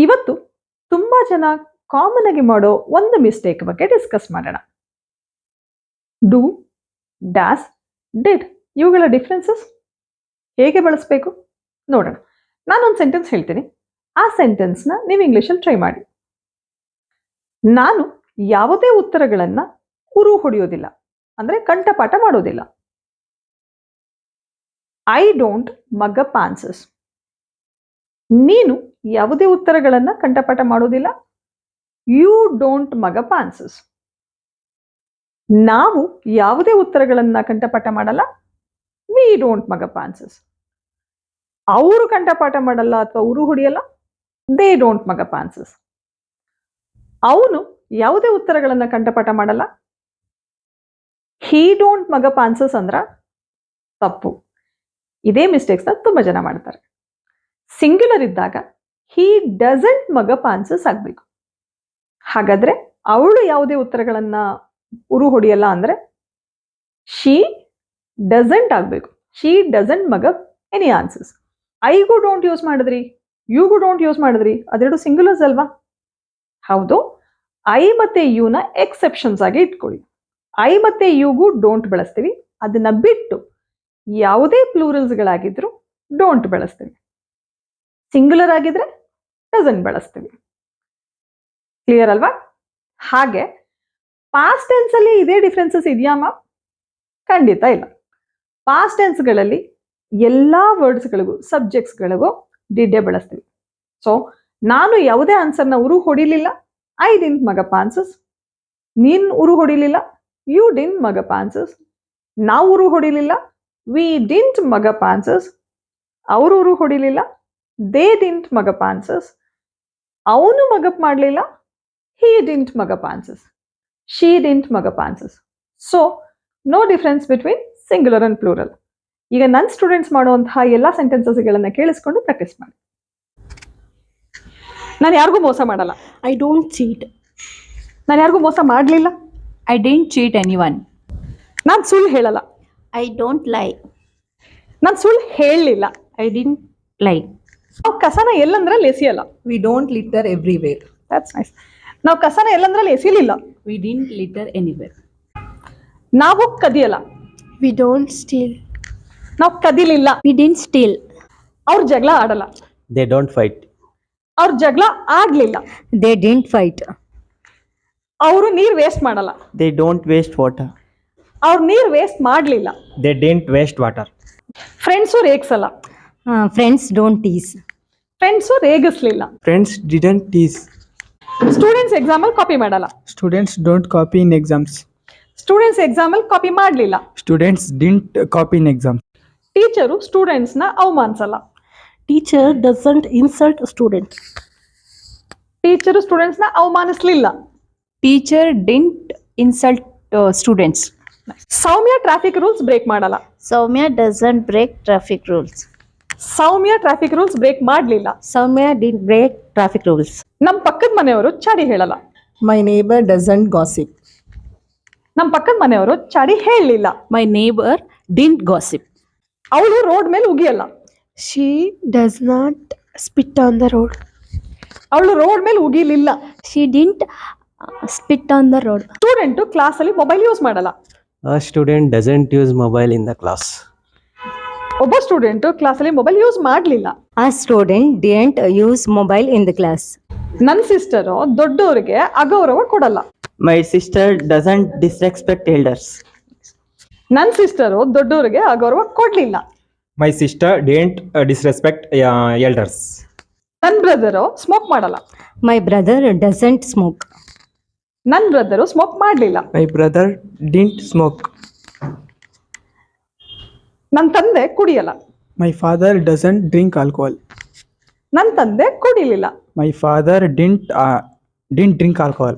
ಇವತ್ತು ತುಂಬಾ ಜನ ಕಾಮನ್ ಆಗಿ ಮಾಡೋ ಒಂದು ಮಿಸ್ಟೇಕ್ ಬಗ್ಗೆ ಡಿಸ್ಕಸ್ ಮಾಡೋಣ. ಡೂ, ಡಾಸ್, ಡಿಡ್ ಇವುಗಳ ಡಿಫ್ರೆನ್ಸಸ್ ಹೇಗೆ ಬಳಸಬೇಕು ನೋಡೋಣ. ನಾನೊಂದು ಸೆಂಟೆನ್ಸ್ ಹೇಳ್ತೀನಿ, ಆ ಸೆಂಟೆನ್ಸ್ನ ನೀವು ಇಂಗ್ಲಿಷಲ್ಲಿ ಟ್ರೈ ಮಾಡಿ. ನಾನು ಯಾವುದೇ ಉತ್ತರಗಳನ್ನ ಉರು ಹೊಡೆಯೋದಿಲ್ಲ, ಅಂದ್ರೆ ಕಂಠಪಾಠ ಮಾಡೋದಿಲ್ಲ. I don't mug up answers. ನೀನು ಯಾವುದೇ ಉತ್ತರಗಳನ್ನ ಕಂಠಪಾಠ ಮಾಡೋದಿಲ್ಲ. You don't mug up answers. ನಾವು ಯಾವುದೇ ಉತ್ತರಗಳನ್ನ ಕಂಠಪಾಠ ಮಾಡಲ್ಲ. We don't mug up answers. ಅವರು ಕಂಠಪಾಠ ಮಾಡಲ್ಲ ಅಥವಾ ಉರು ಹೊಡೆಯಲ್ಲ. They don't mug up answers. ಅವನು ಯಾವುದೇ ಉತ್ತರಗಳನ್ನ ಕಂಠಪಾಠ ಮಾಡಲ್ಲ. He don't mug up answers ಅಂದ್ರ ತಪ್ಪು. ಇದೇ ಮಿಸ್ಟೇಕ್ಸ್ನ ತುಂಬಾ ಜನ ಮಾಡ್ತಾರೆ. ಸಿಂಗ್ಯುಲರ್ ಇದ್ದಾಗ he doesn't mug up answers ಆಗ್ಬೇಕು. ಹಾಗಾದ್ರೆ ಅವಳು ಯಾವುದೇ ಉತ್ತರಗಳನ್ನ ಉರು ಹೊಡೆಯಲ್ಲ ಅಂದ್ರೆ ಶಿ ಡಸಂಟ್ ಆಗ್ಬೇಕು. She doesn't mug up any answers. ಐಗೂ ಡೋಂಟ್ ಯೂಸ್ ಮಾಡಿದ್ರಿ, ಯುಗೂ ಡೋಂಟ್ ಯೂಸ್ ಮಾಡಿದ್ರಿ, ಅದೆರಡು ಸಿಂಗ್ಯುಲರ್ಸ್ ಅಲ್ವಾ? ಹೌದು. ಐ ಮತ್ತೆ ಯುನ ಎಕ್ಸೆಪ್ಷನ್ಸ್ ಆಗಿ ಇಟ್ಕೊಳ್ಳಿ. ಐ ಮತ್ತೆ ಯುಗೂ ಡೋಂಟ್ ಬಳಸ್ತೀವಿ. ಅದನ್ನ ಬಿಟ್ಟು ಯಾವುದೇ ಪ್ಲೂರಲ್ಸ್ಗಳಾಗಿದ್ರು ಡೋಂಟ್ ಬಳಸ್ತೀವಿ. ಸಿಂಗ್ಯುಲರ್ ಆಗಿದ್ರೆ ಡಸಂಟ್ ಬಳಸ್ತೀವಿ. ಕ್ಲಿಯರ್ ಅಲ್ವಾ? ಹಾಗೆ ಪಾಸ್ಟ್ ಟೆನ್ಸ್ ಅಲ್ಲಿ ಇದೇ ಡಿಫ್ರೆನ್ಸಸ್ ಇದೆಯಾಮ? ಖಂಡಿತ ಇಲ್ಲ. ಪಾಸ್ಟ್ ಟೆನ್ಸ್ಗಳಲ್ಲಿ ಎಲ್ಲಾ ವರ್ಡ್ಸ್ಗಳಿಗೂ ಸಬ್ಜೆಕ್ಟ್ಸ್ಗಳಿಗೂ ಡಿಡ್ಡೇ ಬಳಸ್ತೀವಿ. ಸೊ ನಾನು ಯಾವುದೇ ಆನ್ಸರ್ನ ಉರು ಹೊಡಿಲಿಲ್ಲ. I didn't mug up answers. ನೀನ್ ಉರು ಹೊಡಿಲಿಲ್ಲ. You didn't mug up answers. ನಾವು ಉರು ಹೊಡಿಲಿಲ್ಲ. We didn't mug up answers. ಅವರು ಉರು ಹೊಡಿಲಿಲ್ಲ. They didn't mug up answers. ಅವನು ಮಗಪ್ ಮಾಡಲಿಲ್ಲ. He didn't mug up answers. She didn't mug up answers. So no difference between singular and plural. ಈಗ ನನ್ನ ಸ್ಟೂಡೆಂಟ್ಸ್ ಮಾಡುವಂತಹ ಎಲ್ಲ ಸೆಂಟೆನ್ಸಸ್ಗಳನ್ನ ಕೇಳಿಸ್ಕೊಂಡು ಪ್ರಾಕ್ಟೀಸ್ ಮಾಡಿ. ನಾನು ಯಾರಿಗೂ ಮೋಸ ಮಾಡಲ್ಲ. I don't cheat. ನಾನು ಯಾರಿಗೂ ಮೋಸ ಮಾಡಲಿಲ್ಲ. I didn't cheat anyone. ನಾನು ಸುಳ್ಳು ಹೇಳಲ್ಲ. I don't lie. ನಾನು ಸುಳ್ಳು ಹೇಳಲಿಲ್ಲ. I didn't lie. ನಾವು ಕಸನ ಎಲ್ಲಂದ್ರಲ್ಲಿ ಎಸಿಯಲ್ಲ. We don't litter everywhere. That's nice. ನಾವು ಕಸನ ಎಲ್ಲಂದ್ರಲ್ಲಿ ಎಸಿಲಿಲ್ಲ. We didn't litter anywhere. ನಾವು ಕದಿಯಲ್ಲ. We don't steal. ನಾವು ಕದಿಲಿಲ್ಲ. We didn't steal. ಅವ್ರ ಜಗಳ ಆಡಲ್ಲ. They don't fight. ಅವ್ರ ಜಗಳ ಆಡ್ಲಿಲ್ಲ. They didn't fight. ಅವರು ನೀರ್ ವೇಸ್ಟ್ ಮಾಡಲ್ಲ. They don't waste water. ಅವ್ರ ನೀರ್ ವೇಸ್ಟ್ ಮಾಡ್ಲಿಲ್ಲ. They didn't waste water. Friends ರೇಗ್ಸಲ್ಲ. Friends don't tease. ಫ್ರೆಂಡ್ಸು ರೇಗಿಸ್ಲಿಲ್ಲ. Friends didn't tease. ಸ್ಟೂಡೆಂಟ್ಸ್ ಎಕ್ಸಾಮಲ್ಲಿ ಕಾಪಿ ಮಾಡಲ್ಲ. Students don't copy in exams. Students ಎಕ್ಸಾಮಲ್ಲಿ ಕಾಪಿ ಮಾಡಲಿಲ್ಲ. Students didn't copy in exams. Teacher ಸ್ಟೂಡೆಂಟ್ಸ್ನ ಅವಮಾನಿಸಲ್ಲ. Teacher doesn't insult students. Teacher ಸ್ಟೂಡೆಂಟ್ಸ್ನ ಅವಮಾನಿಸ್ಲಿಲ್ಲ. Teacher didn't insult students. Soumya traffic rules break ಮಾಡಲ್ಲ. Soumya doesn't break traffic rules. Soumya traffic rules break ಮಾಡಲಿಲ್ಲ. Soumya didn't break traffic rules. ನಮ್ಮ ಪಕ್ಕದ ಮನೆಯವರು ಚಾಡಿ ಹೇಳಲ್ಲ. My neighbor doesn't gossip. ನಮ್ಮ ಪಕ್ಕದ ಮನೆಯವರು ಚಾಡಿ ಹೇಳಲಿಲ್ಲ. My neighbor didn't gossip. ಅವಳು ರೋಡ್ ಮೇಲೆ ಉಗಿಯಲ್ಲ. She does not spit on the road. ಅವಳು ರೋಡ್ ಮೇಲೆ ಉಗಿಲಿಲ್ಲ. She didn't spit on the road. Student ಕ್ಲಾಸಲ್ಲಿ ಮೊಬೈಲ್ ಯೂಸ್ ಮಾಡಲ್ಲ. A student doesn't use mobile in the class. ಒಬ್ಬ ಸ್ಟೂಡೆಂಟು ಕ್ಲಾಸಲ್ಲಿ mobile use ಮಾಡಲಿಲ್ಲ. A student didn't use mobile in the class. ನನ್ನ sister ದೊಡ್ಡವರಿಗೆ ಅಗೌರವ ಕೊಡಲ್ಲ. My sister doesn't disrespect elders. ನನ್ನ ಸಿಸ್ಟರು ದೊಡ್ಡವರಿಗೆ ಅಗೌರವ ಕೊಡ್ಲಿಲ್ಲ. My sister didn't disrespect elders. ನನ್ನ ಬ್ರದರು ಸ್ಮೋಕ್ ಮಾಡಲ್ಲ. My brother doesn't smoke. ನನ್ನ ಬ್ರದರು ಸ್ಮೋಕ್ ಮಾಡಲಿಲ್ಲ. My brother didn't smoke. ನನ್ನ ತಂದೆ ಕುಡಿಯಲ್ಲ. My father doesn't drink alcohol. ನನ್ನ ತಂದೆ ಕುಡಿಲಿಲ್ಲ. My father didn't drink alcohol.